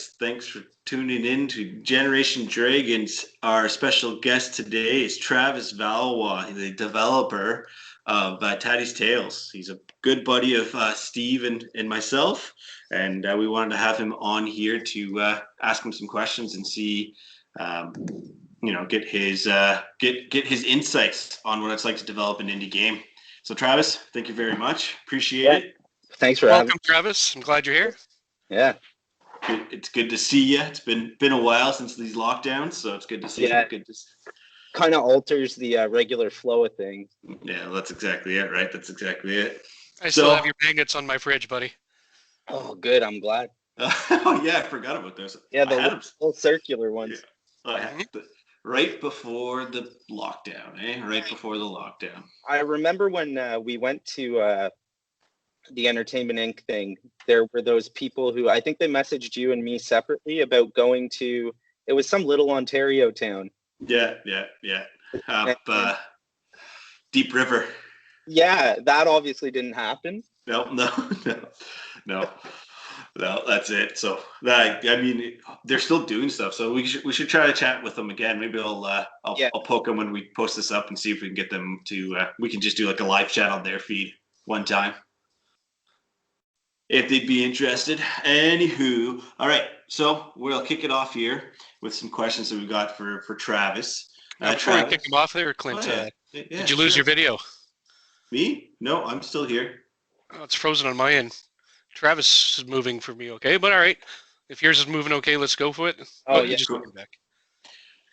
Thanks for tuning in to Generation Dragons. Our special guest today is Travis Valois, the developer of Taddie's Tales. He's a good buddy of Steve and myself, and we wanted to have him on here to ask him some questions and see, get his insights on what it's like to develop an indie game. So, Travis, thank you very much. Appreciate it. Thanks for having me. Welcome, Travis. I'm glad you're here. Yeah. It's good to see you. It's been a while since these lockdowns, so it's good to see you. Good to kind of alters the regular flow of things. Yeah, that's exactly it, right? That's exactly it. I still have your magnets on my fridge, buddy. Oh, good. I'm glad. Oh, yeah, I forgot about those. Yeah, the little circular ones. Yeah. Right before the lockdown, eh? Right before the lockdown. I remember when we went to the Entertainment Inc. thing, there were those people who, I think they messaged you and me separately about going to, it was some little Ontario town. Yeah. Deep River. Yeah, that obviously didn't happen. No, that's it. So I mean, they're still doing stuff. So we should try to chat with them again. Maybe I'll poke them when we post this up and see if we can get them to. We can just do like a live chat on their feed one time, if they'd be interested. Anywho, all right. So we'll kick it off here with some questions that we got for Travis. Before we kick him off there, Clint, did you lose your video? Me? No, I'm still here. Oh, it's frozen on my end. Travis is moving for me, okay? But all right, if yours is moving okay, let's go for it. Oh, yeah. Just cool. Back.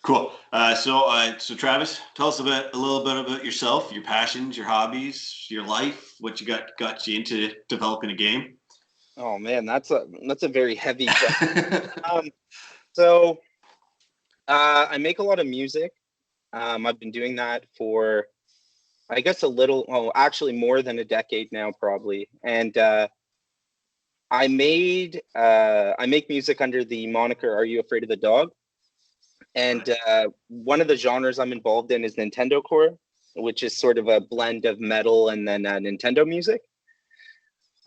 Cool. So Travis, tell us a little bit about yourself, your passions, your hobbies, your life, what you got you into developing a game. Oh man, that's a very heavy question. So I make a lot of music. I've been doing that for, I guess, actually more than a decade now, probably. And I make music under the moniker "Are You Afraid of the Dog?" And one of the genres I'm involved in is Nintendo core, which is sort of a blend of metal and then Nintendo music.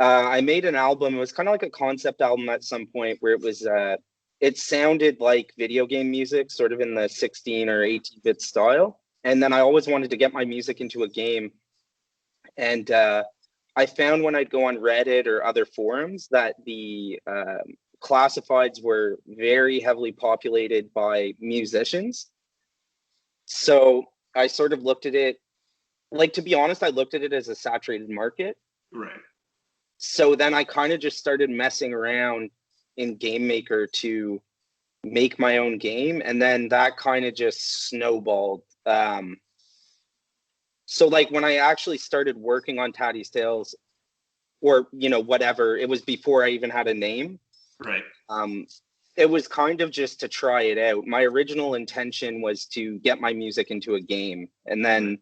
I made an album. It was kind of like a concept album at some point where it was, it sounded like video game music, sort of in the 16 or 18-bit style. And then I always wanted to get my music into a game. And I found when I'd go on Reddit or other forums that the classifieds were very heavily populated by musicians. So I sort of looked at it, like, to be honest, I looked at it as a saturated market. Right. So then I kind of just started messing around in Game Maker to make my own game. And then that kind of just snowballed. So like when I actually started working on Taddie's Tales, or, whatever, it was before I even had a name. Right. It was kind of just to try it out. My original intention was to get my music into a game. And then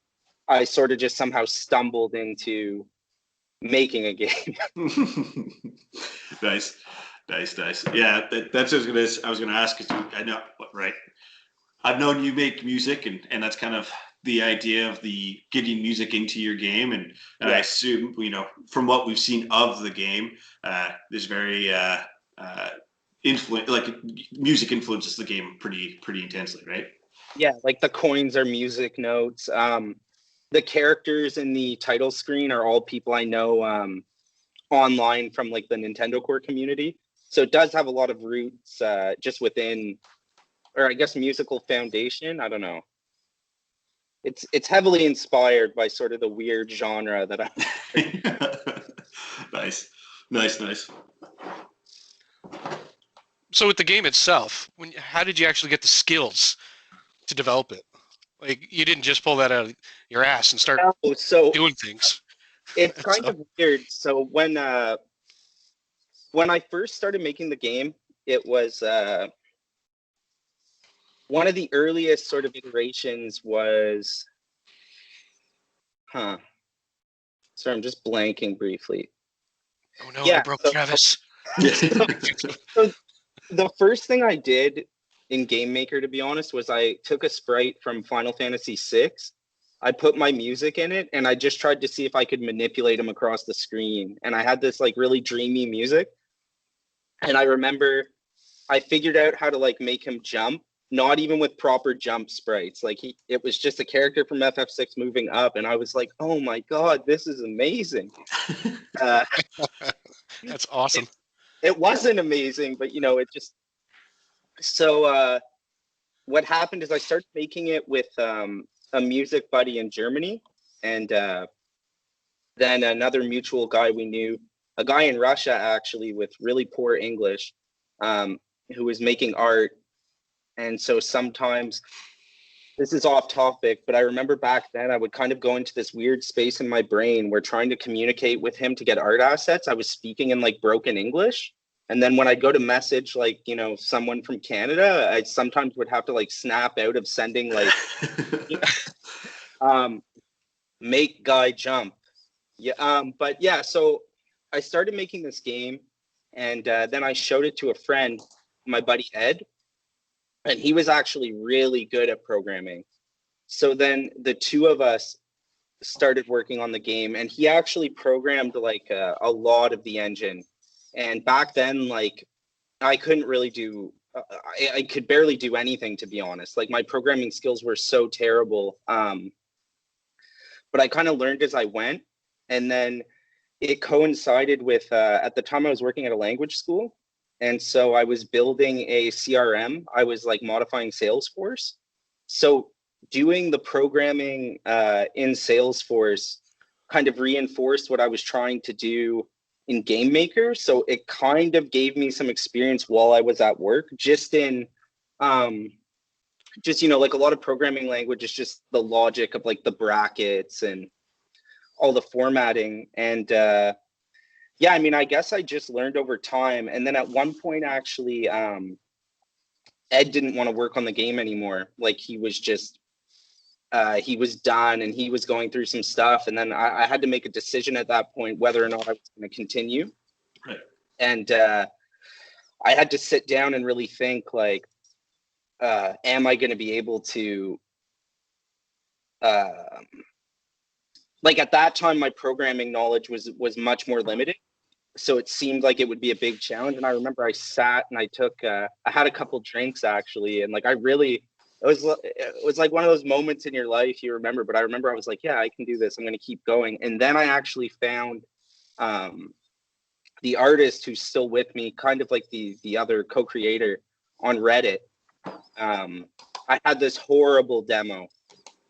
I sort of just somehow stumbled into making a game. Nice. Yeah, that's what I was gonna ask. I know, right? I've known you make music, and that's kind of the idea of the getting music into your game, and yeah. I assume from what we've seen of the game, there's very music influences the game pretty intensely, right? Yeah, like the coins are music notes. The characters in the title screen are all people I know online from like the Nintendo core community. So it does have a lot of roots just within, or I guess musical foundation. I don't know. It's heavily inspired by sort of the weird genre that I'm. Nice. So with the game itself, how did you actually get the skills to develop it? Like, you didn't just pull that out of your ass and start doing things. It's kind of weird. So when I first started making the game, it was one of the earliest sort of iterations was, sorry, I'm just blanking briefly. Oh no, I broke Travis. So the first thing I did in Game Maker, to be honest, was I took a sprite from Final Fantasy VI. I put my music in it, and I just tried to see if I could manipulate them across the screen. And I had this like really dreamy music. And I remember I figured out how to like make him jump, not even with proper jump sprites. Like it was just a character from FF6 moving up, and I was like, oh my god, this is amazing. That's awesome. It wasn't amazing, but you know, it just so what happened is I started making it with a music buddy in Germany, and then another mutual guy we knew, a guy in Russia actually with really poor English, who was making art. And so sometimes, this is off topic, but I remember back then I would kind of go into this weird space in my brain where trying to communicate with him to get art assets, I was speaking in like broken English. And then when I go to message like, you know, someone from Canada, I sometimes would have to like snap out of sending like, make guy jump. Yeah, but yeah, so I started making this game, and then I showed it to a friend, my buddy Ed, and he was actually really good at programming. So then the two of us started working on the game, and he actually programmed like a lot of the engine. And back then, like I couldn't really do, I could barely do anything, to be honest. Like my programming skills were so terrible. But I kind of learned as I went. And then it coincided with, at the time I was working at a language school. And so I was building a CRM. I was like modifying Salesforce. So doing the programming in Salesforce kind of reinforced what I was trying to do in Game Maker. So it kind of gave me some experience while I was at work, just in, just, you know, like a lot of programming language is just the logic of like the brackets and all the formatting. And yeah, I mean, I guess I just learned over time. And then at one point, actually, Ed didn't want to work on the game anymore. Like he was just, he was done and he was going through some stuff. And then I had to make a decision at that point whether or not I was going to continue. Right. And I had to sit down and really think like, am I going to be able to, like at that time, my programming knowledge was much more limited. So it seemed like it would be a big challenge. And I remember I sat and I took, I had a couple drinks actually. And like, it was like one of those moments in your life you remember, but I remember I was like, yeah, I can do this. I'm going to keep going. And then I actually found the artist who's still with me, kind of like the other co-creator on Reddit. I had this horrible demo,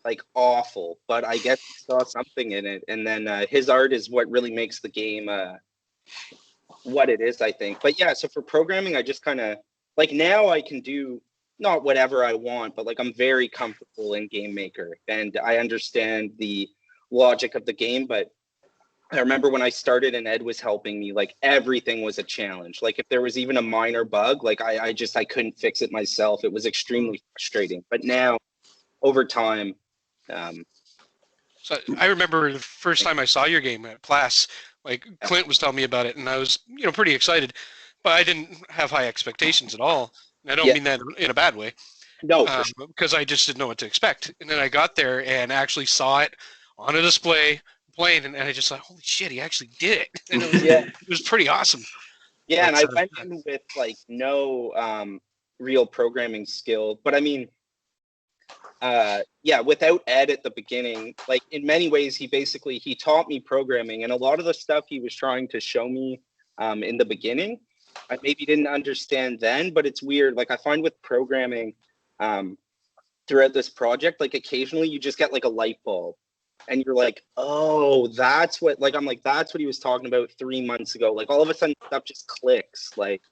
like awful, but I guess he saw something in it. And then his art is what really makes the game what it is, I think. But yeah, so for programming, I just kind of, like now I can do not whatever I want, but like I'm very comfortable in Game Maker and I understand the logic of the game. But I remember when I started and Ed was helping me, like everything was a challenge. Like if there was even a minor bug, like I couldn't fix it myself. It was extremely frustrating. But now over time, so I remember the first time I saw your game at Plas, like Clint was telling me about it, and I was, you know, pretty excited, but I didn't have high expectations at all. And I don't mean that in a bad way. No, because I just didn't know what to expect. And then I got there and actually saw it on a display playing, and I just thought, holy shit, he actually did it. And it was pretty awesome. Yeah, and I went in with like no real programming skill, but I mean, yeah, without Ed at the beginning, like in many ways, he taught me programming, and a lot of the stuff he was trying to show me in the beginning, I maybe didn't understand then, but it's weird. Like I find with programming throughout this project, like occasionally you just get like a light bulb and you're like, oh, that's what, like, I'm like, that's what he was talking about 3 months ago. Like all of a sudden stuff just clicks. Like,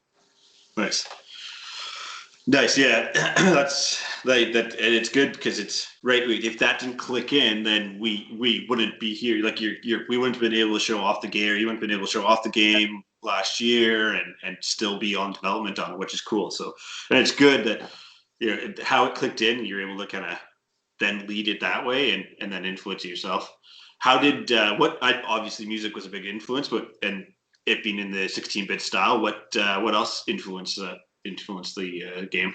Nice, yeah. That's like that, and it's good because it's right. If that didn't click in, then we wouldn't be here. Like we wouldn't have been able to show off the game. Or you wouldn't have been able to show off the game last year, and still be on development on it, which is cool. So, and it's good that how it clicked in. You're able to kind of then lead it that way, and then influence it yourself. How did obviously music was a big influence, but and it being in the 16-bit style, what else influenced the game?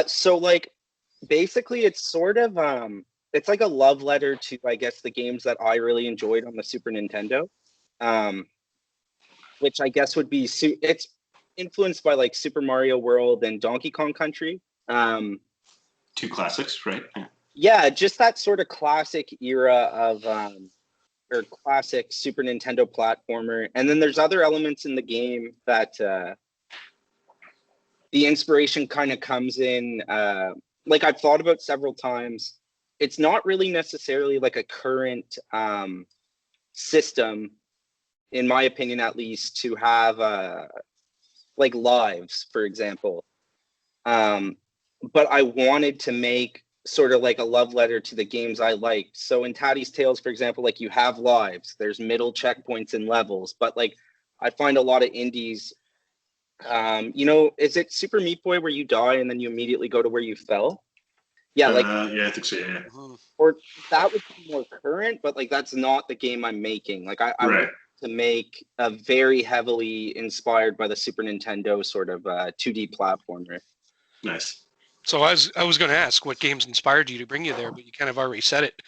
So like basically it's sort of it's like a love letter to, I guess, the games that I really enjoyed on the Super Nintendo, which I guess would be influenced by like Super Mario World and Donkey Kong Country. Two classics, right? Yeah, just that sort of classic era of or classic Super Nintendo platformer. And then there's other elements in the game that the inspiration kind of comes in. Like I've thought about several times. It's not really necessarily like a current system, in my opinion, at least, to have like lives, for example. But I wanted to make sort of like a love letter to the games I liked. So in Taddie's Tales, for example, like you have lives, there's middle checkpoints and levels, but like I find a lot of indies, you know, is it Super Meat Boy where you die and then you immediately go to where you fell? Yeah, like yeah, I think so. Yeah, or that would be more current, but like that's not the game I'm making. Like I right. want to make a very heavily inspired by the Super Nintendo sort of 2D platformer. Nice. So I was going to ask what games inspired you to bring you there, but you kind of already said it.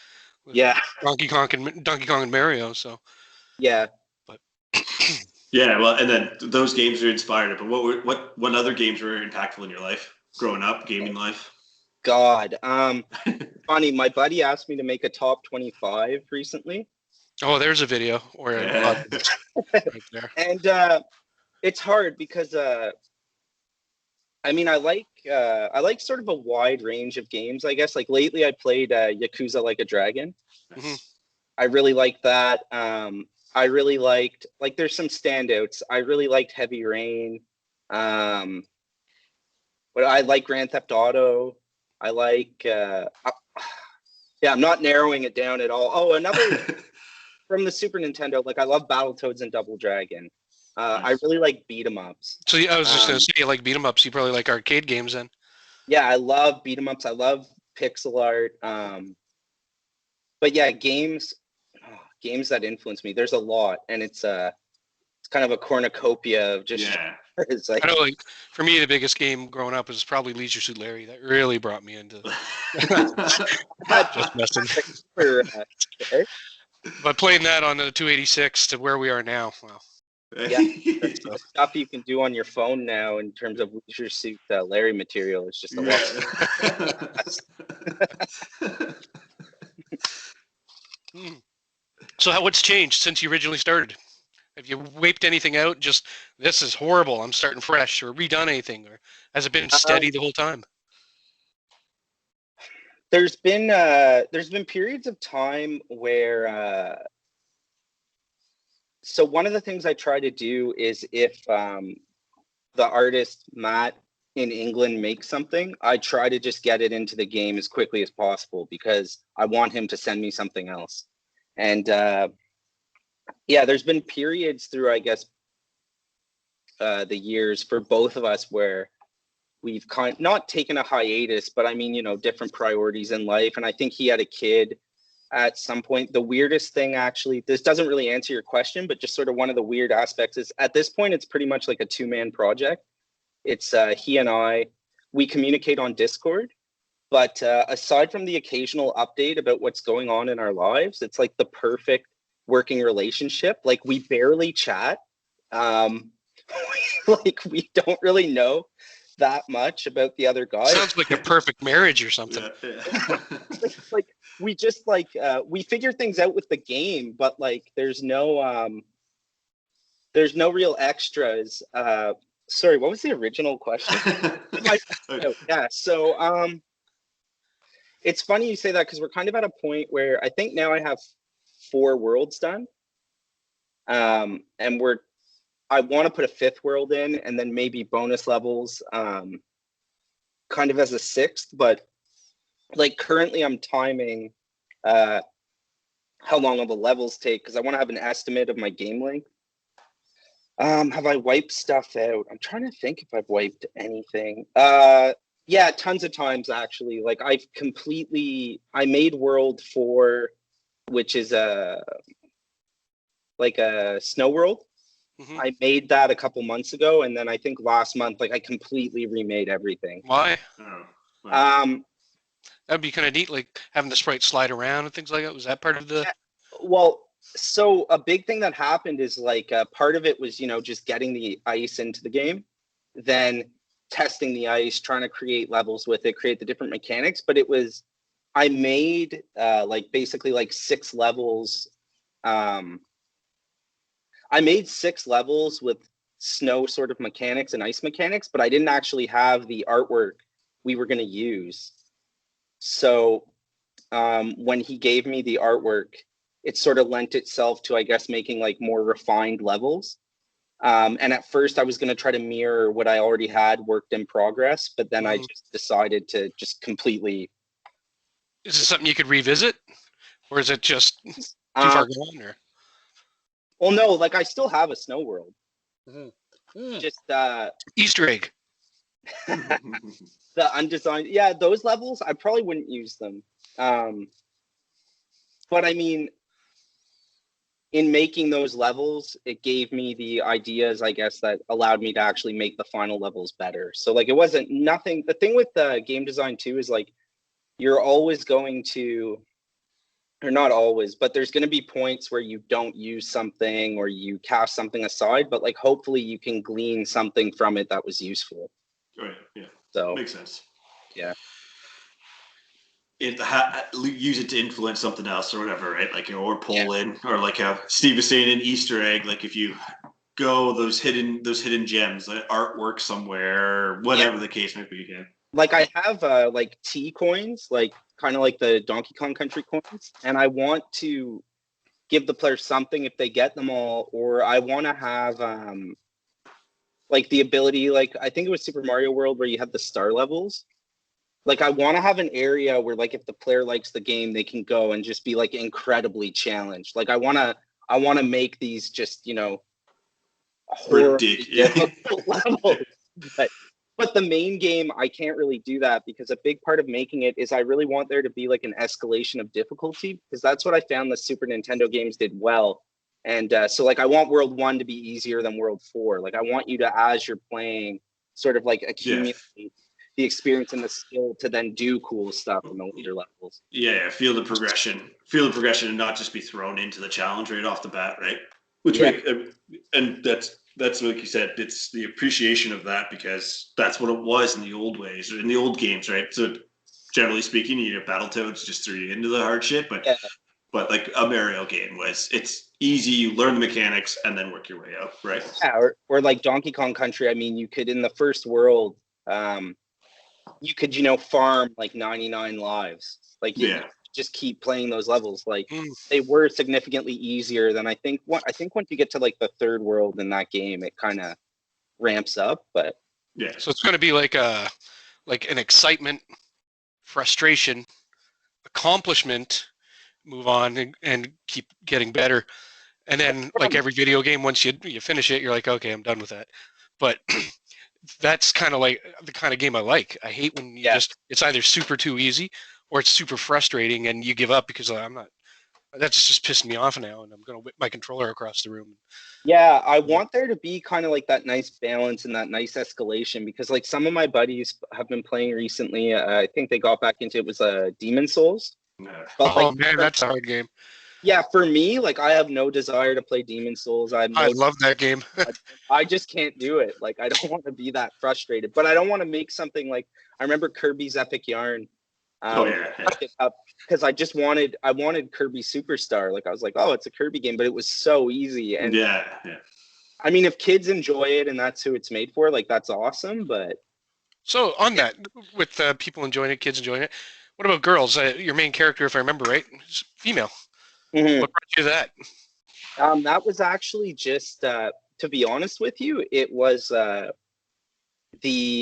Yeah. Donkey Kong and Mario. So. Yeah. But. Yeah, well, and then those games are inspired. But what other games were impactful in your life growing up, gaming life? God, funny. My buddy asked me to make a top 25 recently. Oh, there's a video or yeah. right there. And it's hard because I mean, I like sort of a wide range of games. I guess like lately I played Yakuza Like a Dragon. Mm-hmm. I really liked that. I really liked like there's some standouts. I really liked Heavy Rain. But I like Grand Theft Auto. I like yeah, I'm not narrowing it down at all. Oh, another from the Super Nintendo, like I love Battletoads and Double Dragon. Nice. I really like beat 'em ups. So I was just gonna say you like beat 'em ups. You probably like arcade games then. Yeah, I love beat 'em ups. I love pixel art. But yeah, games that influence me. There's a lot, and it's kind of a cornucopia of just. Yeah. It's like, I know, like for me, the biggest game growing up was probably Leisure Suit Larry. That really brought me into. Just messing. But playing that on the 286 to where we are now, wow. Yeah, the stuff you can do on your phone now in terms of Leisure Suit Larry material is just a lot. So what's changed since you originally started? Have you wiped anything out? Just this is horrible, I'm starting fresh, or redone anything, or has it been steady the whole time? There's been periods of time where so one of the things I try to do is if the artist Matt in England makes something, I try to just get it into the game as quickly as possible because I want him to send me something else. And yeah, there's been periods through, I guess, the years for both of us where we've not taken a hiatus, but I mean, you know, different priorities in life. And I think he had a kid at some point. The weirdest thing, actually, this doesn't really answer your question, but just sort of one of the weird aspects is at this point, it's pretty much like a two-man project. It's he and I, we communicate on Discord. But aside from the occasional update about what's going on in our lives, it's like the perfect working relationship. Like we barely chat. Like we don't really know that much about the other guy. Sounds like a perfect marriage or something. like we just like we figure things out with the game, but like there's no real extras. Sorry, what was the original question? Yeah, so it's funny you say that because we're kind of at a point where I think now I have 4 worlds done. And I want to put a 5th world in and then maybe bonus levels kind of as a 6th, but like currently I'm timing how long will the levels take because I want to have an estimate of my game length. Have I wiped stuff out? I'm trying to think if I've wiped anything. Yeah, tons of times actually. Like I made World 4, which is like a snow world. Mm-hmm. I made that a couple months ago, and then I think last month, like I completely remade everything. Why? Oh, wow. That'd be kind of neat, like having the sprite slide around and things like that. Was that part of the? Yeah, well, so a big thing that happened is like part of it was, you know, just getting the ice into the game. then testing the ice, trying to create levels with it, create the different mechanics. But I made like basically like 6 levels. I made 6 levels with snow sort of mechanics and ice mechanics, but I didn't actually have the artwork we were going to use. So when he gave me the artwork, it sort of lent itself to, I guess, making like more refined levels. And at first I was going to try to mirror what I already had worked in progress, but then I just decided to just completely. Is this something you could revisit, or is it just too far gone? Or? Well, no, like I still have a snow world. Just Easter egg. The undesigned, yeah, those levels I probably wouldn't use them. But I mean, in making those levels, it gave me the ideas, I guess, that allowed me to actually make the final levels better. So like it wasn't nothing. The thing with the game design too is like you're always going to, or not always, but there's going to be points where you don't use something or you cast something aside, but like hopefully you can glean something from it that was useful. Right. Yeah. So makes sense. Yeah. Use it to influence something else or whatever, right? Like, or pull in, or like how Steve was saying, an Easter egg. Like if you go those hidden gems, like artwork somewhere, whatever the case might be. Yeah. Like I have like T coins, like kind of like the Donkey Kong Country coins, and I want to give the player something if they get them all, or I want to have like the ability, like I think it was Super Mario World where you have the star levels. Like I want to have an area where like if the player likes the game, they can go and just be like incredibly challenged. Like I want to make these just, you know, difficult levels. But the main game, I can't really do that because a big part of making it is I really want there to be like an escalation of difficulty, because that's what I found the Super Nintendo games did well. And so like I want World 1 to be easier than World 4. Like I want you to, as you're playing, sort of like accumulate the experience and the skill to then do cool stuff in the later levels. Yeah, feel the progression, and not just be thrown into the challenge right off the bat, right? And that's like you said, it's the appreciation of that, because that's what it was in the old ways, or in the old games, right? So generally speaking, you know, Battletoads just threw you into the hard shit, but like a Mario game it's easy, you learn the mechanics and then work your way up, right? Yeah, or like Donkey Kong Country, I mean, you could, in the first world, you could, you know, farm like 99 lives. Like you just keep playing those levels. Like they were significantly easier than I think once you get to like the third world in that game, it kind of ramps up. But so it's going to be like an excitement, frustration, accomplishment, move on and keep getting better. And then like every video game, once you finish it, you're like, okay, I'm done with that. But that's kind of like the kind of game I like. I hate when you it's either super too easy or it's super frustrating and you give up because that's just pissing me off now, and I'm going to whip my controller across the room. Yeah, I want there to be kind of like that nice balance and that nice escalation, because like some of my buddies have been playing recently. I think they got back into it, was Demon Souls. But, man, that's a hard game. Yeah, for me, like I have no desire to play Demon Souls. I love that game. I just can't do it. Like I don't want to be that frustrated, but I don't want to make something like, I remember Kirby's Epic Yarn. Because I wanted Kirby Superstar. Like I was like, oh, it's a Kirby game, but it was so easy. And I mean, if kids enjoy it and that's who it's made for, like that's awesome. But so on that, with people enjoying it, kids enjoying it, what about girls? Your main character, if I remember right, is female. Mm-hmm. What brought you to that? That was actually just, to be honest with you, it was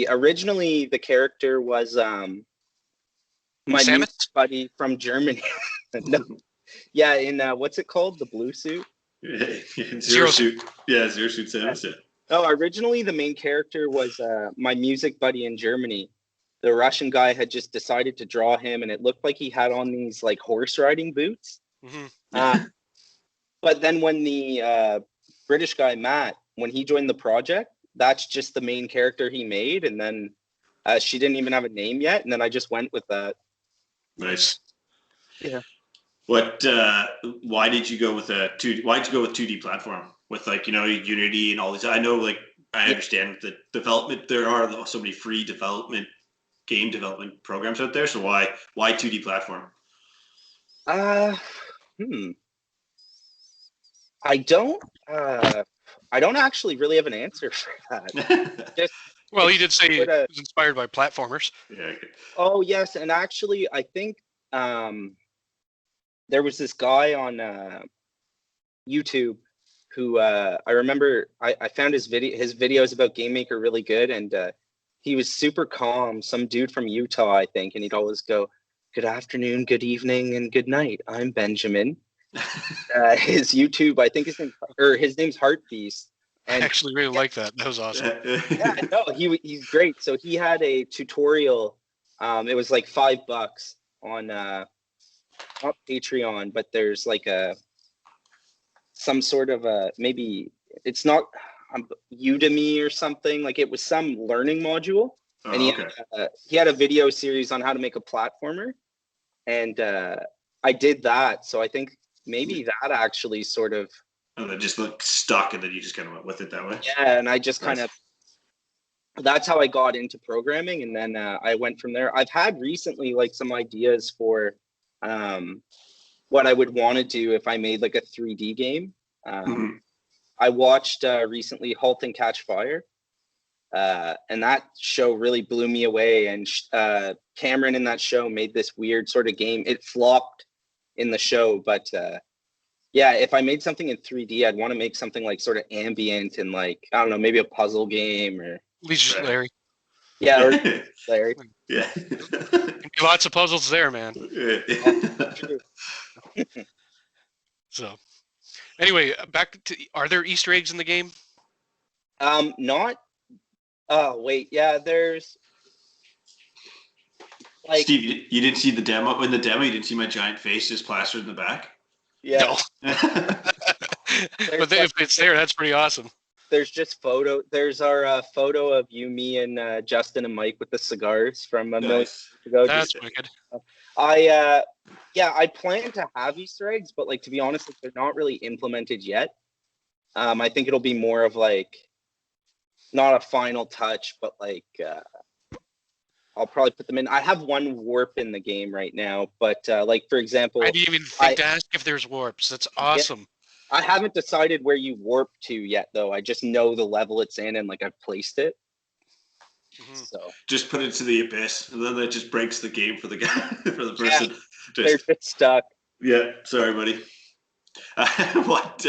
originally the character was my new buddy from Germany. No. Yeah, in what's it called? The blue suit? Zero Suit. Yeah, Zero Suit Samus. Yeah. Oh, originally the main character was my music buddy in Germany. The Russian guy had just decided to draw him, and it looked like he had on these like horse riding boots. Mm-hmm. But then when the British guy, Matt, when he joined the project, that's just the main character he made. And then she didn't even have a name yet. And then I just went with that. Nice. Yeah. Why did you go with 2D platform with, like, you know, Unity and all these? I know, like, I understand the development. There are so many free game development programs out there. So why 2D platform? Uh, hmm. I don't. I don't actually really have an answer for that. Just Well, you it's did say it sorta- was inspired by platformers. Yeah. Okay. Oh yes, and actually, I think there was this guy on YouTube who I remember. I found his videos about Game Maker really good, and he was super calm. Some dude from Utah, I think, and he'd always go, "Good afternoon, good evening, and good night. I'm Benjamin." His YouTube, I think his name's Heartbeast, I and actually really like that. That was awesome. yeah, no, he's great. So he had a tutorial. It was like $5 on not Patreon, but there's like some sort of maybe it's not Udemy or something. Like it was some learning module, and Oh, okay. He had a video series on how to make a platformer, and I did that. So I think maybe that actually sort of And then just look stuck, and then you just kind of went with it that way. yeah, and I just kind Nice. of that's how I got into programming, and then I went from there. I've had recently like some ideas for what I would want to do if I made like a 3D game. Mhm. I watched recently *Halt and Catch Fire*, and that show really blew me away. And Cameron in that show made this weird sort of game. It flopped in the show, but yeah, if I made something in 3D, I'd want to make something like sort of ambient and like I don't know, maybe a puzzle game or Leisure Right. Larry. yeah, or Larry. Yeah. Lots of puzzles there, man. True. So, anyway, back to are there Easter eggs in the game? Not. Oh wait, yeah. There's like Steve, you didn't see the demo. In the demo, you didn't see my giant face just plastered in the back. yeah. No. But There's if it's there, that's pretty awesome. there's just photo. There's our photo of you, me, and Justin and Mike with the cigars from a million Nice. years ago. That's Just wicked. yeah, I plan to have Easter eggs, but like to be honest, like, they're not really implemented yet. I think it'll be more of like not a final touch, but like I'll probably put them in. I have one warp in the game right now, but like for example, I didn't even think to ask if there's warps. That's awesome. I haven't decided where you warp to yet, though. I just know the level it's in and like I've placed it. Mhm. So Just put it to the abyss, and then that just breaks the game for the guy, for the person. they're just stuck. Yeah, sorry, buddy. What?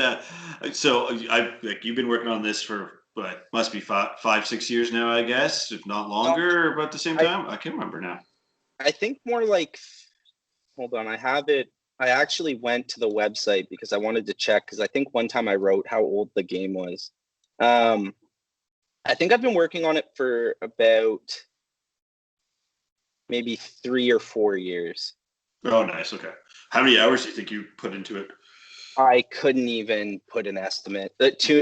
So I like you've been working on this for what must be 5, 6 years now, I guess, if not longer, or about the same time. I can't remember now. I think more like, hold on, I have it. I actually went to the website because I wanted to check because I think one time I wrote how old the game was. I think I've been working on it for about maybe 3 or 4 years. Oh, nice. Okay. How many hours do you think you put into it? I couldn't even put an estimate.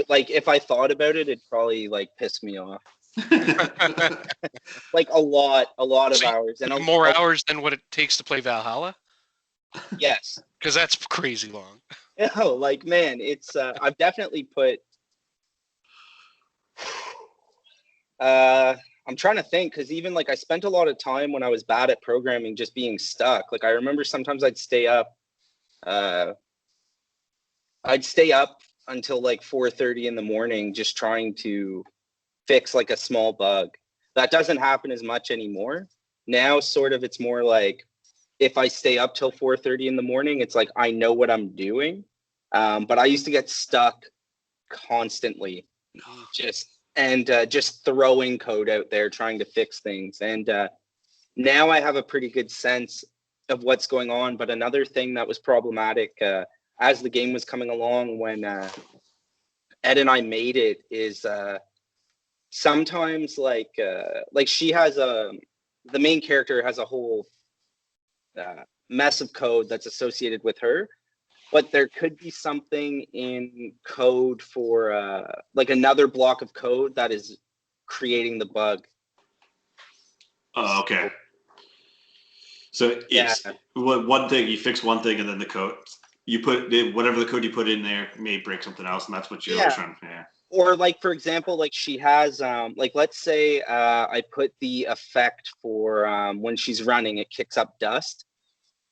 Like if I thought about it, it'd probably like piss me off. Like a lot of So hours and more hours than what it takes to play Valhalla? yes. Because that's crazy long. Oh, like man, it's I've definitely put I'm trying to think because even like I spent a lot of time when I was bad at programming just being stuck. Like I remember sometimes I'd stay up until like 4:30 in the morning just trying to fix like a small bug. That doesn't happen as much anymore. Now sort of it's more like if I stay up till 4:30 in the morning, it's like I know what I'm doing. But I used to get stuck constantly, just throwing code out there trying to fix things. And now I have a pretty good sense of what's going on. But another thing that was problematic as the game was coming along when Ed and I made it is sometimes like she has the main character has a whole mess of code that's associated with her, but there could be something in code for like another block of code that is creating the bug. Oh, okay. So it's one thing, you fix one thing, and then the code you put whatever the code you put in there may break something else, and that's what you're trying. Yeah. or like for example, like she has like let's say I put the effect for when she's running, it kicks up dust.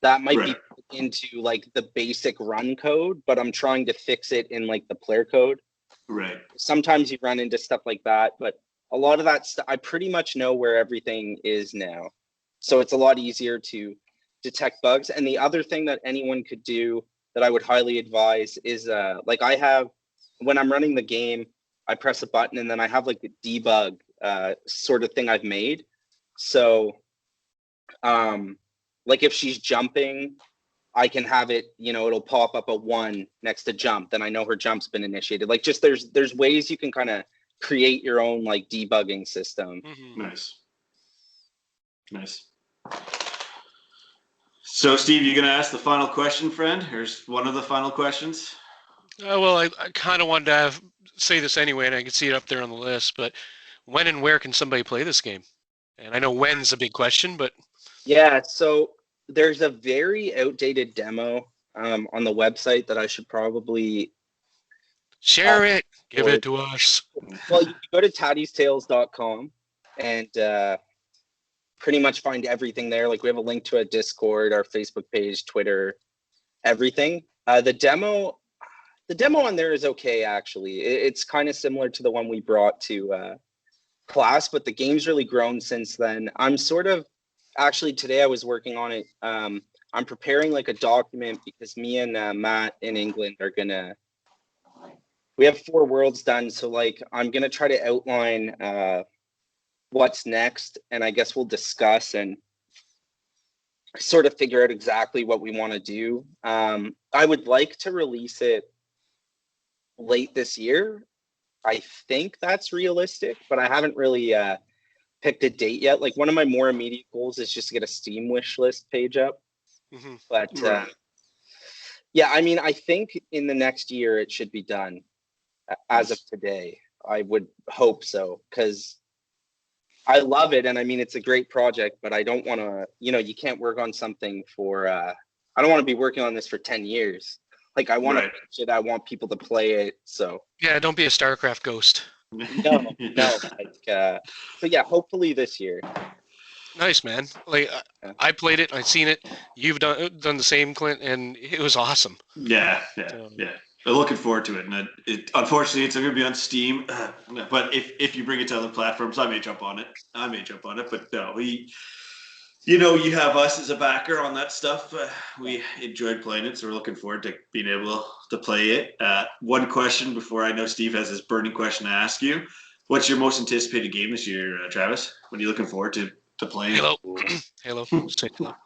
That might be Right. put into like the basic run code, but I'm trying to fix it in like the player code. Right. Sometimes you run into stuff like that, but a lot of that stuff I pretty much know where everything is now. So it's a lot easier to detect bugs. And the other thing that anyone could do that I would highly advise is like I have when I'm running the game, I press a button and then I have like a debug sort of thing I've made. So like if she's jumping, I can have it, you know, it'll pop up a 1 next to jump, then I know her jump's been initiated. Like just there's ways you can kind of create your own like debugging system. Nice. So, Steve, you gonna ask the final question, friend? Here's one of the final questions. Well, I kind of wanted to say this anyway, and I can see it up there on the list, but when and where can somebody play this game? And I know when's a big question, but Yeah, so there's a very outdated demo on the website that I should probably share it, give forward. it to us. Well, you can go to taddystales.com and pretty much find everything there. Like we have a link to a Discord, our Facebook page, Twitter, everything. The demo on there is okay actually. It's kind of similar to the one we brought to class, but the game's really grown since then. I'm sort of actually today I was working on it. I'm preparing like a document because me and Matt in England are gonna. We have 4 worlds done, so like I'm gonna try to outline what's next, and I guess we'll discuss and sort of figure out exactly what we want to do. I would like to release it late this year. I think that's realistic, but I haven't really picked a date yet. Like one of my more immediate goals is just to get a Steam wish list page up. But Right. yeah, I mean, I think in the next year it should be done as of today. I would hope so because I love it. And I mean, it's a great project, but I don't want to, you know, you can't work on something for, I don't want to be working on this for 10 years. Like I want to Right. finish it. I want people to play it. So Yeah, don't be a StarCraft ghost. no, like, so yeah, hopefully this year. Nice, man. Like Yeah. I played it, I've seen it. You've done the same, Clint, and it was awesome. Yeah. So, I'm looking forward to it, and unfortunately it's going to be on Steam. But if you bring it to other platforms, I may jump on it. But no, you have us as a backer on that stuff. We enjoyed playing it, so we're looking forward to being able to play it. One question before I know Steve has this burning question to ask you: what's your most anticipated game this year, Travis? What are you looking forward to playing? Halo. Halo. Say Halo.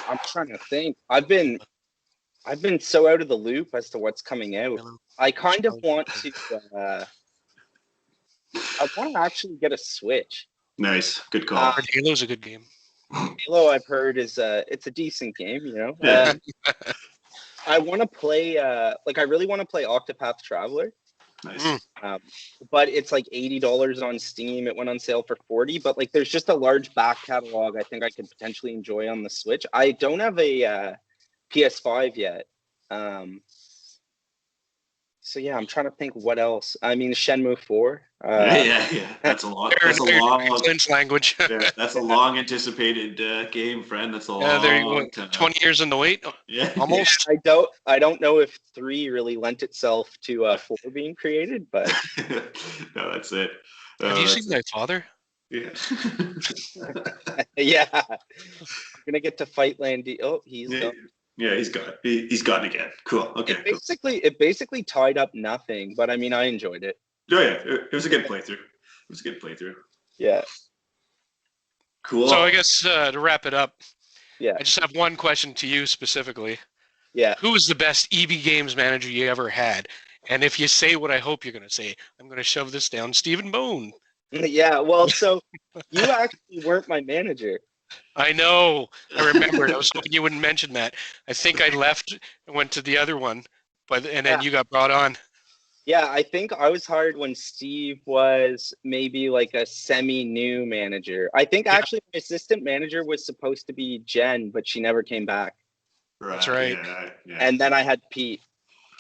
I'm trying to think. I've been so out of the loop as to what's coming out. Halo. I kind of want to. I want to actually get a Switch. Nice, good call. Halo's a good game. Halo, I've heard is it's a decent game. You know. Yeah. I want to play. Like I really want to play Octopath Traveler. Nice. But it's like $80 on Steam. It went on sale for 40. But like, there's just a large back catalog. I think I could potentially enjoy on the Switch. I don't have a PS5 yet. So yeah, I'm trying to think what else. I mean, Shenmue 4. Yeah. That's a long. Clint's language. Yeah, that's a long anticipated game, friend. That's a long. There you go. 20 years in the wait. Yeah. Almost. I don't know if 3 really lent itself to 4 being created, but No, that's it. Have you seen my father? Yeah. yeah, I'm gonna get to fight Landy. Oh, he's done. Yeah, he's got it. He's got it again. Cool. Okay. It basically tied up nothing, but I mean, I enjoyed it. Oh yeah, it was a good playthrough. Yeah. Cool. So I guess to wrap it up, Yeah. I just have one question to you specifically. Yeah. Who was the best EB Games manager you ever had? And if you say what I hope you're going to say, I'm going to shove this down Stephen Bone. Yeah. Well, so you actually weren't my manager. I know. I remembered. I was hoping you wouldn't mention that. I think I left and went to the other one, and then you got brought on. Yeah, I think I was hired when Steve was maybe like a semi-new manager. I think actually my assistant manager was supposed to be Jen, but she never came back. That's right. Yeah. And then I had Pete.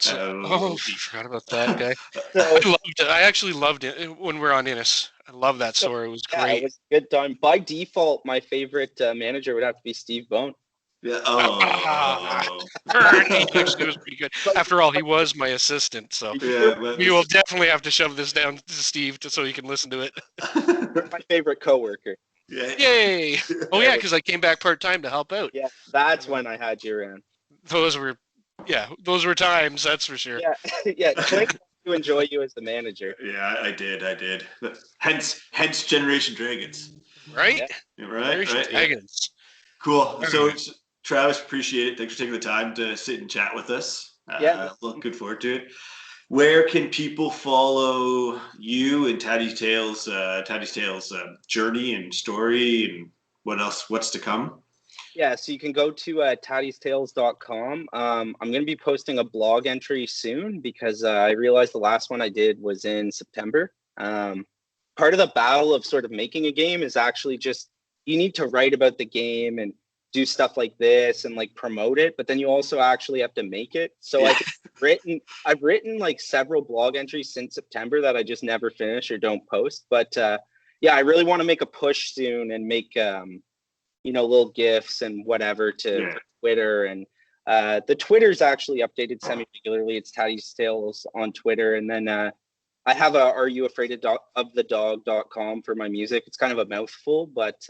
I forgot about that guy. So I loved it. I actually loved it when we're on Innis. I love that story. It was yeah, it great. was a good time. By default, my favorite manager would have to be Steve Bone. Yeah. Ah, Oh. burn. He actually was pretty good. But After all, he was my assistant, so Yeah, but we will definitely have to shove this down to Steve so he can listen to it. you're my favorite coworker. yeah. Yay! Oh yeah, because I came back part time to help out. Yeah, that's when I had you around. Those were times. That's for sure. Yeah, yeah. Clint got to enjoy you as the manager. Yeah, I did. Hence Generation Dragons. Right? Yeah. Yeah, right, Generation right. Yeah. Dragons. Cool. So, right. Travis, appreciate it. Thanks for taking the time to sit and chat with us. Yeah. Looking forward to it. Where can people follow you and Taddie's Tales journey and story, and what else? What's to come? Yeah, so you can go to taddiestales.com. I'm going to be posting a blog entry soon because I realized the last one I did was in September. Part of the battle of sort of making a game is actually just you need to write about the game and do stuff like this and like promote it, but then you also actually have to make it. So Yeah. I've written like several blog entries since September that I just never finish or don't post. But yeah, I really want to make a push soon and make little gifs and whatever for Twitter. And the Twitter's actually updated semi-regularly. It's Taddie's Tales on Twitter. And then I have a Are You Afraid of the Dog.com for my music. It's kind of a mouthful, but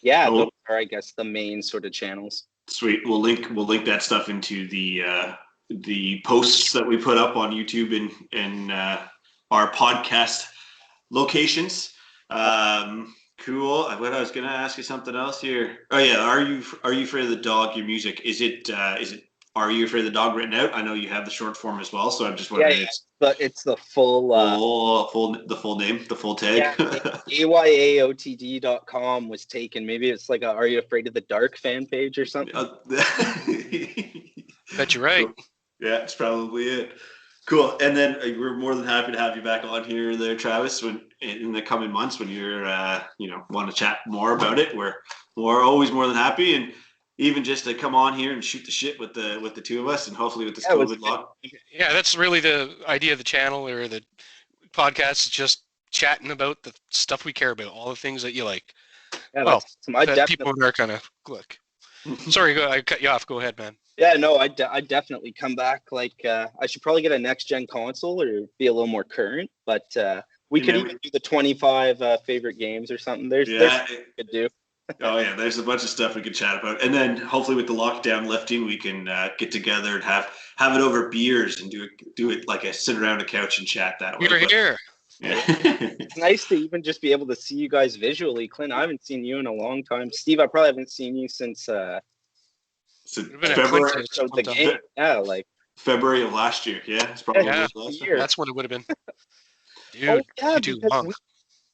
yeah, those are, I guess, the main sort of channels. Sweet. We'll link that stuff into the posts that we put up on YouTube and our podcast locations. Cool. What I was gonna ask you something else here. Oh yeah, are you afraid of the dog? Your music is it Are You Afraid of the Dog written out? I know you have the short form as well, so I'm just wondering. But it's the full the full name, the full tag. AYAOTD.com was taken. Maybe it's like a Are You Afraid of the Dark fan page or something. Bet you're right. Yeah, it's probably it. Cool. And then we're more than happy to have you back on here there, Travis, when in the coming months when you're want to chat more about it. We're always more than happy, and even just to come on here and shoot the shit with the two of us, and hopefully with this COVID lock. Yeah, that's really the idea of the channel or the podcast, is just chatting about the stuff we care about, all the things that you like. Yeah, well, that people are kind of look. Sorry, I cut you off. Go ahead, man. Yeah, no, I definitely come back. Like, I should probably get a next gen console or be a little more current. But we could even do the 25 favorite games or something. There's could do. Oh yeah, there's a bunch of stuff we could chat about, and then hopefully with the lockdown lifting, we can get together and have it over beers and do it like a sit around a couch and chat that way. Here. Yeah. It's nice to even just be able to see you guys visually. Clint, I haven't seen you in a long time. Steve, I probably haven't seen you since February. The game. Yeah, like February of last year. Yeah, it's probably last year. That's when it would have been. Dude, yeah, too long.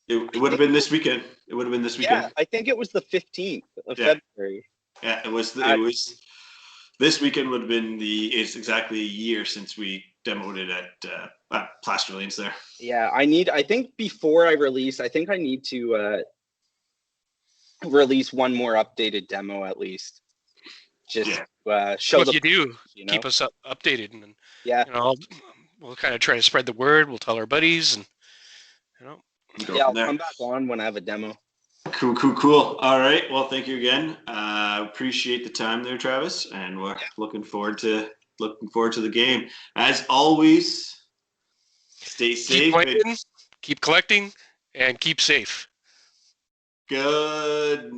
It would have been this weekend. It would have been this weekend. Yeah, I think it was the 15th of February. Yeah, it was this weekend would have been it's exactly a year since we demoed it at Plasterlanes there. Yeah, I think before I release, I think I need to release one more updated demo at least. Just show if you do, keep us updated, and we'll kind of try to spread the word. We'll tell our buddies, and I'll come back on when I have a demo. Cool. All right. Well, thank you again. Appreciate the time there, Travis, and we're looking forward to the game. As always, stay safe. Keep collecting, and keep safe. Good.